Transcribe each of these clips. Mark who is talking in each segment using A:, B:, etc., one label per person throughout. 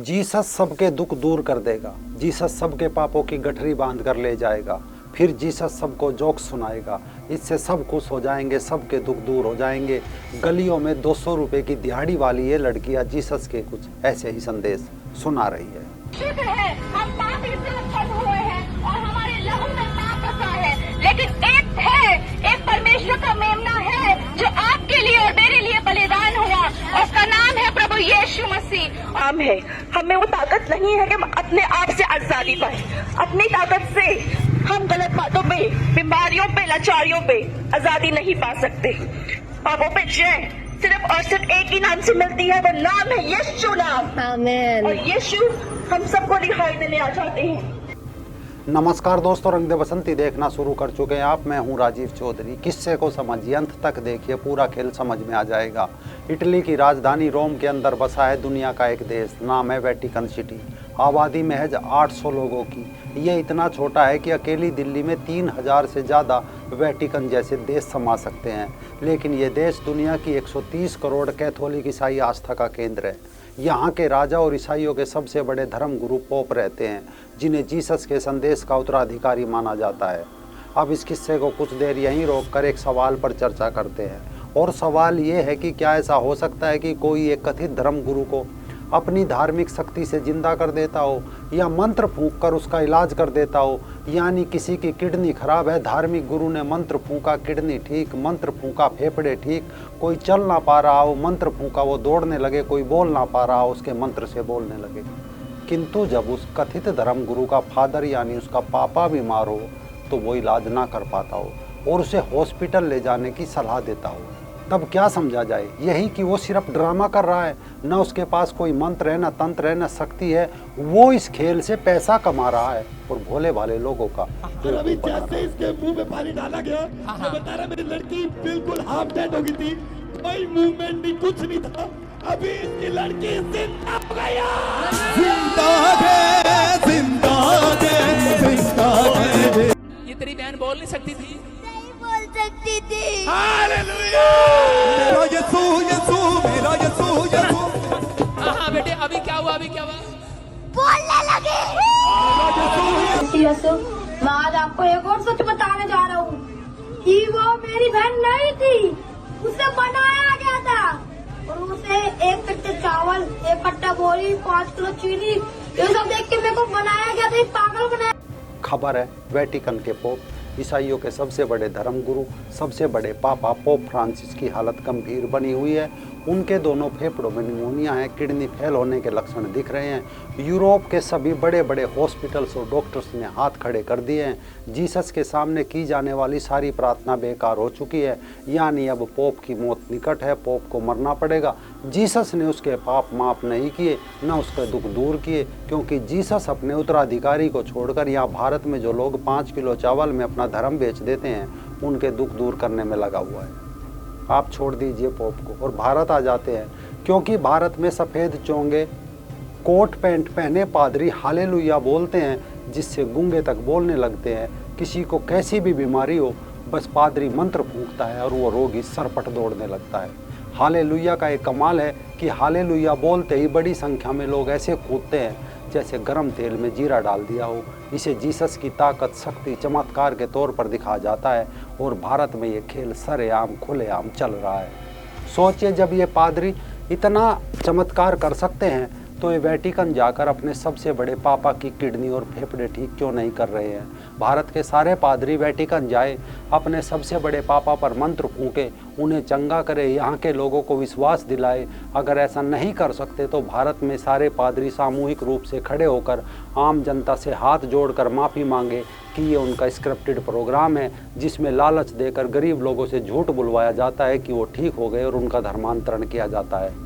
A: Jesus सबके दुख दूर कर देगा। जीसस सबके पापों की गठरी बांध कर ले जाएगा। फिर जीसस सबको जोक सुनाएगा। इससे सब खुश हो जाएंगे, सबके दुख दूर हो जाएंगे। गलियों में 200 रुपए की दिहाड़ी वाली ये लड़कियां जीसस के कुछ ऐसे ही संदेश सुना रही है।
B: शुक्र है हम पापी से उत्पन्न हुए हैं और हमारे लहू में पाप बसा है, लेकिन एक परमेश्वर का मेमना है जो आपके लिए और मेरे लिए बलिदान हुआ और उसका नाम है प्रभु यीशु मसीह। नाम है, हमें वो ताकत नहीं है कि हम अपने आप से आजादी पाए। अपनी ताकत से हम गलत बातों पे, बीमारियों पे, लाचारियों पे आजादी नहीं पा सकते। पापों पे जय सिर्फ और सिर्फ एक ही नाम से मिलती है, वो नाम है यीशु नाम। आमीन। और यीशु हम सबको रिहाई देने आ जाते हैं।
A: नमस्कार दोस्तों, रंग दे बसंती देखना शुरू कर चुके हैं आप। मैं हूं राजीव चौधरी। किस्से को समझिए, अंत तक देखिए, पूरा खेल समझ में आ जाएगा। इटली की राजधानी रोम के अंदर बसा है दुनिया का एक देश, नाम है वेटिकन सिटी। आबादी महज 800 लोगों की। ये इतना छोटा है कि अकेली दिल्ली में 3000 से ज़्यादा वेटिकन जैसे देश समा सकते हैं। लेकिन ये देश दुनिया की 130 करोड़ कैथोलिक ईसाई आस्था का केंद्र है। यहाँ के राजा और ईसाइयों के सबसे बड़े धर्म गुरु पोप रहते हैं, जिन्हें जीसस के संदेश का उत्तराधिकारी माना जाता है। अब इस किस्से को कुछ देर यहीं रोककर एक सवाल पर चर्चा करते हैं, और सवाल ये है कि क्या ऐसा हो सकता है कि कोई एक कथित धर्म गुरु को अपनी धार्मिक शक्ति से जिंदा कर देता हो, या मंत्र फूंक कर उसका इलाज कर देता हो। यानी किसी की किडनी खराब है, धार्मिक गुरु ने मंत्र फूंका, किडनी ठीक, मंत्र फूंका, फेफड़े ठीक। कोई चल ना पा रहा हो, मंत्र फूंका, वो दौड़ने लगे। कोई बोल ना पा रहा हो, उसके मंत्र से बोलने लगे। किंतु जब उस कथित धर्म गुरु का फादर यानी उसका पापा बीमार हो तो वो इलाज ना कर पाता हो और उसे हॉस्पिटल ले जाने की सलाह देता हो, तब क्या समझा जाए? यही कि वो सिर्फ ड्रामा कर रहा है, न उसके पास कोई मंत्र है, न तंत्र है, न शक्ति है। वो इस खेल से पैसा कमा रहा है और भोले भाले लोगों का
C: अभी जैसे इसके मुंह में पानी डाला गया, मैं बता रहा, मेरी लड़की बिल्कुल हाफ डेड हो गई थी, कोई मूवमेंट नहीं, कुछ नहीं था। अभी इसकी लड़की जिंदा हो गया। जिंदा है, जिंदा है, जिंदा है।
D: ये तेरी बहन बोल नहीं सकती थी?
B: नहीं बोल सकती थी।
C: हालेलुया। मेरा यीशु, यीशु, मेरा यीशु, यीशु।
D: हाँ बेटे, अभी क्या हुआ?
B: बोलने लगे।
E: यीशु, मैं आज आपको एक और सच बताने जा रहा हूँ कि वो मेरी बहन नहीं थी, उसे बनाया गया था। और उसे 1 कट्टे चावल, 1 कट्टा बोरी, 5 किलो चीनी, ये सब देख के मेरे को बनाया गया था, पागल बनाया।
A: खबर है, वेटिकन के पोप, ईसाइयों के सबसे बड़े धर्म गुरु, सबसे बड़े पापा पोप फ्रांसिस की हालत गंभीर बनी हुई है। उनके दोनों फेफड़ों में निमोनिया है, किडनी फेल होने के लक्षण दिख रहे हैं। यूरोप के सभी बड़े बड़े हॉस्पिटल्स और डॉक्टर्स ने हाथ खड़े कर दिए हैं। जीसस के सामने की जाने वाली सारी प्रार्थना बेकार हो चुकी है। यानी अब पोप की मौत निकट है, पोप को मरना पड़ेगा। जीसस ने उसके पाप माफ नहीं किए, न उसके दुख दूर किए, क्योंकि जीसस अपने उत्तराधिकारी को छोड़कर यहाँ भारत में जो लोग 5 किलो चावल में अपना धर्म बेच देते हैं, उनके दुख दूर करने में लगा हुआ है। आप छोड़ दीजिए पोप को और भारत आ जाते हैं, क्योंकि भारत में सफ़ेद चोंगे, कोट पैंट पहने पादरी हालेलुया बोलते हैं, जिससे गूंगे तक बोलने लगते हैं। किसी को कैसी भी बीमारी हो, बस पादरी मंत्र फूंकता है और वो रोगी सरपट दौड़ने लगता है। हालेलुया का एक कमाल है कि हालेलुया बोलते ही बड़ी संख्या में लोग ऐसे कूदते हैं जैसे गरम तेल में जीरा डाल दिया हो। इसे जीसस की ताकत, शक्ति, चमत्कार के तौर पर दिखाया जाता है और भारत में ये खेल सरेआम खुलेआम चल रहा है। सोचिए, जब ये पादरी इतना चमत्कार कर सकते हैं तो ये वेटिकन जाकर अपने सबसे बड़े पापा की किडनी और फेफड़े ठीक क्यों नहीं कर रहे हैं? भारत के सारे पादरी वेटिकन जाए, अपने सबसे बड़े पापा पर मंत्र फूंके, उन्हें चंगा करे, यहाँ के लोगों को विश्वास दिलाए। अगर ऐसा नहीं कर सकते तो भारत में सारे पादरी सामूहिक रूप से खड़े होकर आम जनता से हाथ जोड़कर माफ़ी मांगे कि ये उनका स्क्रिप्टेड प्रोग्राम है, जिसमें लालच देकर गरीब लोगों से झूठ बुलवाया जाता है कि वो ठीक हो गए और उनका धर्मांतरण किया जाता है।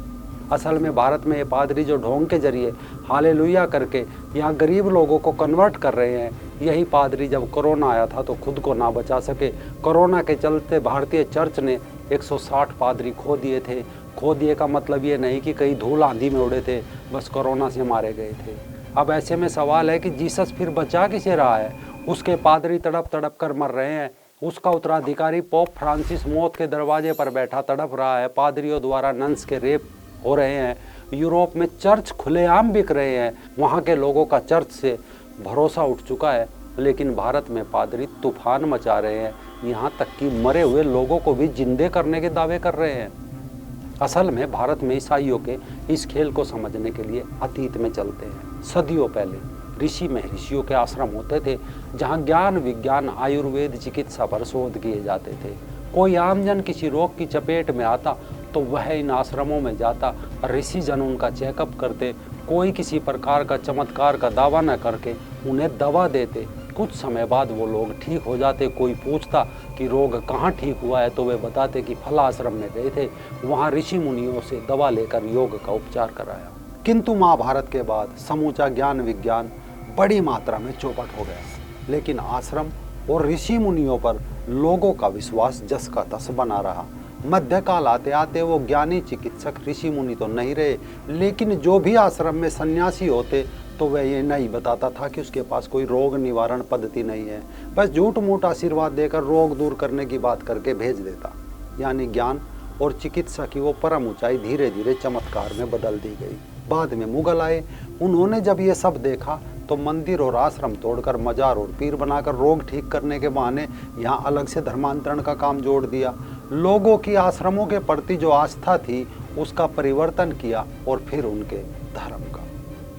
A: असल में भारत में ये पादरी जो ढोंग के जरिए हालेलुया करके यहाँ गरीब लोगों को कन्वर्ट कर रहे हैं, यही पादरी जब कोरोना आया था तो खुद को ना बचा सके। कोरोना के चलते भारतीय चर्च ने 160 पादरी खो दिए थे। खो दिए का मतलब ये नहीं कि कहीं धूल आंधी में उड़े थे, बस कोरोना से मारे गए थे। अब ऐसे में सवाल है कि जीसस फिर बचा किसे रहा है? उसके पादरी तड़प तड़प कर मर रहे हैं, उसका उत्तराधिकारी पोप फ्रांसिस मौत के दरवाजे पर बैठा तड़प रहा है, पादरियों द्वारा नन्स के रेप हो रहे हैं, यूरोप में चर्च खुलेआम बिक रहे हैं, वहाँ के लोगों का चर्च से भरोसा उठ चुका है। लेकिन भारत में पादरी तूफान मचा रहे हैं, यहाँ तक कि मरे हुए लोगों को भी जिंदे करने के दावे कर रहे हैं। असल में भारत में ईसाइयों के इस खेल को समझने के लिए अतीत में चलते हैं। सदियों पहले ऋषि महर्षियों के आश्रम होते थे, जहाँ ज्ञान विज्ञान आयुर्वेद चिकित्सा पर शोध किए जाते थे। कोई आमजन किसी रोग की चपेट में आता तो वह इन आश्रमों में जाता, ऋषि जन उनका चेकअप करते, कोई किसी प्रकार का चमत्कार का दावा न करके उन्हें दवा देते। कुछ समय बाद वो लोग ठीक हो जाते। कोई पूछता कि रोग कहाँ ठीक हुआ है तो वे बताते कि फला आश्रम में गए थे, वहाँ ऋषि मुनियों से दवा लेकर योग का उपचार कराया। किंतु महाभारत के बाद समूचा ज्ञान विज्ञान बड़ी मात्रा में चौपट हो गया, लेकिन आश्रम और ऋषि मुनियों पर लोगों का विश्वास जस का तस बना रहा। मध्यकाल आते आते वो ज्ञानी चिकित्सक ऋषि मुनि तो नहीं रहे, लेकिन जो भी आश्रम में सन्यासी होते तो वह ये नहीं बताता था कि उसके पास कोई रोग निवारण पद्धति नहीं है, बस झूठ मूठ आशीर्वाद देकर रोग दूर करने की बात करके भेज देता। यानी ज्ञान और चिकित्सा की वो परम ऊंचाई धीरे धीरे चमत्कार में बदल दी गई। बाद में मुगल आए, उन्होंने जब ये सब देखा तो मंदिर और आश्रम तोड़कर मजार और पीर बनाकर रोग ठीक करने के बहाने यहाँ अलग से धर्मांतरण का काम जोड़ दिया। लोगों की आश्रमों के प्रति जो आस्था थी उसका परिवर्तन किया और फिर उनके धर्म का।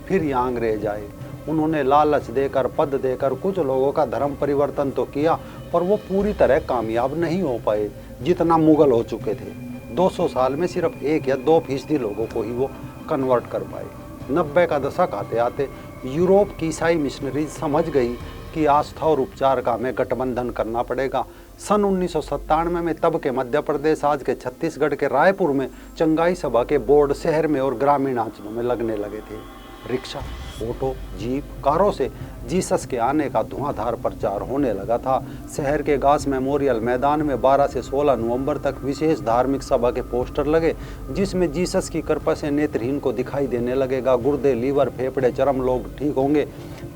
A: फिर यहाँ अंग्रेज आए, उन्होंने लालच देकर पद देकर कुछ लोगों का धर्म परिवर्तन तो किया, पर वो पूरी तरह कामयाब नहीं हो पाए जितना मुगल हो चुके थे। 200 साल में सिर्फ 1 या 2% लोगों को ही वो कन्वर्ट कर पाए। 90 का दशक आते आते यूरोप की ईसाई मिशनरीज समझ गई कि आस्था और उपचार का हमें गठबंधन करना पड़ेगा। सन 1997 में तब के मध्य प्रदेश, आज के छत्तीसगढ़ के रायपुर में चंगाई सभा के बोर्ड शहर में और ग्रामीण अंचलों में लगने लगे थे। रिक्शा, ऑटो, जीप, कारों से जीसस के आने का धुआंधार प्रचार होने लगा था। शहर के गास मेमोरियल मैदान में 12 से 16 नवंबर तक विशेष धार्मिक सभा के पोस्टर लगे, जिसमें जीसस की कृपा से नेत्रहीन को दिखाई देने लगेगा, गुर्दे, लीवर, फेफड़े, चर्म रोग ठीक होंगे,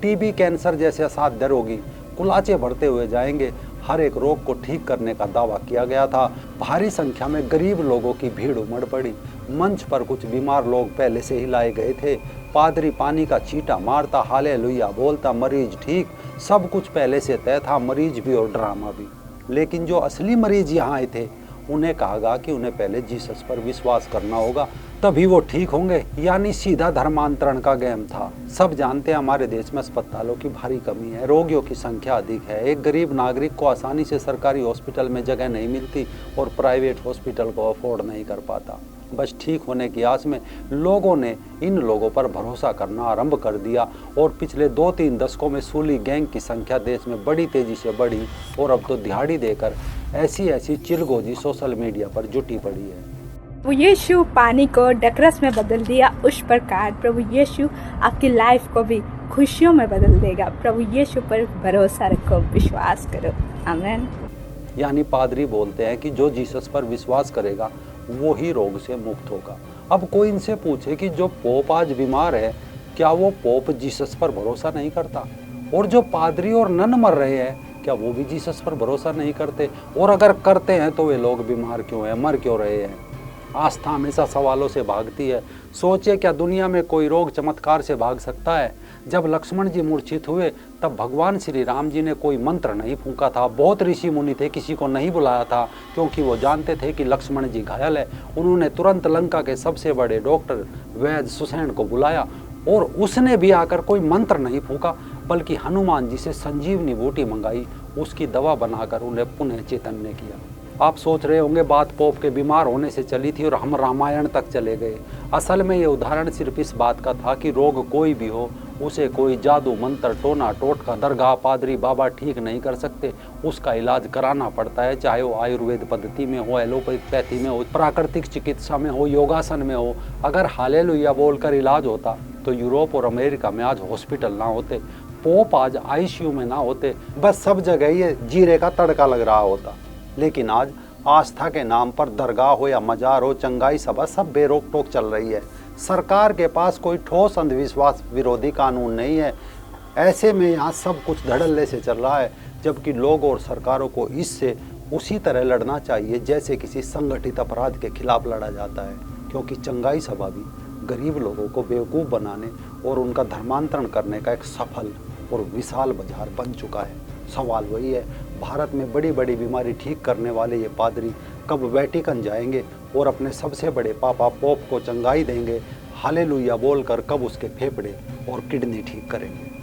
A: टीबी, कैंसर जैसे असाध्य रोगी कुलाचे बढ़ते हुए जाएंगे। हर एक रोग को ठीक करने का दावा किया गया था। भारी संख्या में गरीब लोगों की भीड़ उमड़ पड़ी। मंच पर कुछ बीमार लोग पहले से ही लाए गए थे। पादरी पानी का छींटा मारता, हालेलुया बोलता, मरीज ठीक। सब कुछ पहले से तय था, मरीज भी और ड्रामा भी। लेकिन जो असली मरीज यहाँ आए थे उन्हें कहा गया कि उन्हें पहले जीसस पर विश्वास करना होगा, तभी वो ठीक होंगे। यानी सीधा धर्मांतरण का गेम था। सब जानते हैं हमारे देश में अस्पतालों की भारी कमी है, रोगियों की संख्या अधिक है। एक गरीब नागरिक को आसानी से सरकारी हॉस्पिटल में जगह नहीं मिलती और प्राइवेट हॉस्पिटल को अफोर्ड नहीं कर पाता। बस ठीक होने की आस में लोगों ने इन लोगों पर भरोसा करना आरंभ कर दिया और पिछले 2-3 दशकों में सूली गैंग की संख्या देश में बड़ी तेजी से बढ़ी और अब तो दिहाड़ी देकर ऐसी चिलगोजी सोशल मीडिया पर जुटी पड़ी है।
F: प्रभु यीशु पानी को डकरस में बदल दिया, उस प्रकार प्रभु यीशु आपकी लाइफ को भी खुशियों में बदल देगा। प्रभु यीशु पर भरोसा रखो, विश्वास करो। आमीन।
A: यानी पादरी बोलते हैं कि जो जीसस पर विश्वास करेगा वो ही रोग से मुक्त होगा। अब कोई इनसे पूछे कि जो पोप आज बीमार है, क्या वो पोप जीसस पर भरोसा नहीं करता? और जो पादरी और नन मर रहे हैं, क्या वो भी जीसस पर भरोसा नहीं करते? और अगर करते हैं तो वे लोग बीमार क्यों हैं, मर क्यों रहे हैं? आस्था हमेशा सवालों से भागती है। सोचिए, क्या दुनिया में कोई रोग चमत्कार से भाग सकता है? जब लक्ष्मण जी मूर्छित हुए तब भगवान श्री राम जी ने कोई मंत्र नहीं फूंका था। बहुत ऋषि मुनि थे, किसी को नहीं बुलाया था, क्योंकि वो जानते थे कि लक्ष्मण जी घायल है। उन्होंने तुरंत लंका के सबसे बड़े डॉक्टर वैद्य सुसेन को बुलाया और उसने भी आकर कोई मंत्र नहीं फूंका, बल्कि हनुमान जी से संजीवनी बूटी मंगाई, उसकी दवा बनाकर उन्हें पुनः चैतन्य किया। आप सोच रहे होंगे बात पोप के बीमार होने से चली थी और हम रामायण तक चले गए। असल में ये उदाहरण सिर्फ इस बात का था कि रोग कोई भी हो, उसे कोई जादू मंत्र टोना टोटका दरगाह पादरी बाबा ठीक नहीं कर सकते। उसका इलाज कराना पड़ता है, चाहे वो आयुर्वेद पद्धति में हो, एलोपैथी में हो, प्राकृतिक चिकित्सा में हो, योगासन में हो। अगर हालेलुया बोलकर इलाज होता तो यूरोप और अमेरिका में आज हॉस्पिटल ना होते, पोप आज आईसीयू में ना होते, बस सब जगह ये जीरे का तड़का लग रहा होता। लेकिन आज आस्था के नाम पर दरगाह हो या मजार हो, चंगाई सभा सब बेरोक टोक चल रही है। सरकार के पास कोई ठोस अंधविश्वास विरोधी कानून नहीं है। ऐसे में यहाँ सब कुछ धड़ल्ले से चल रहा है, जबकि लोगों और सरकारों को इससे उसी तरह लड़ना चाहिए जैसे किसी संगठित अपराध के खिलाफ लड़ा जाता है। क्योंकि चंगाई सभा भी गरीब लोगों को बेवकूफ़ बनाने और उनका धर्मांतरण करने का एक सफल और विशाल बाजार बन चुका है। सवाल वही है, भारत में बड़ी बड़ी बीमारी ठीक करने वाले ये पादरी कब वेटिकन जाएंगे और अपने सबसे बड़े पापा पोप को चंगाई देंगे, हालेलुया बोलकर कब उसके फेफड़े और किडनी ठीक करेंगे।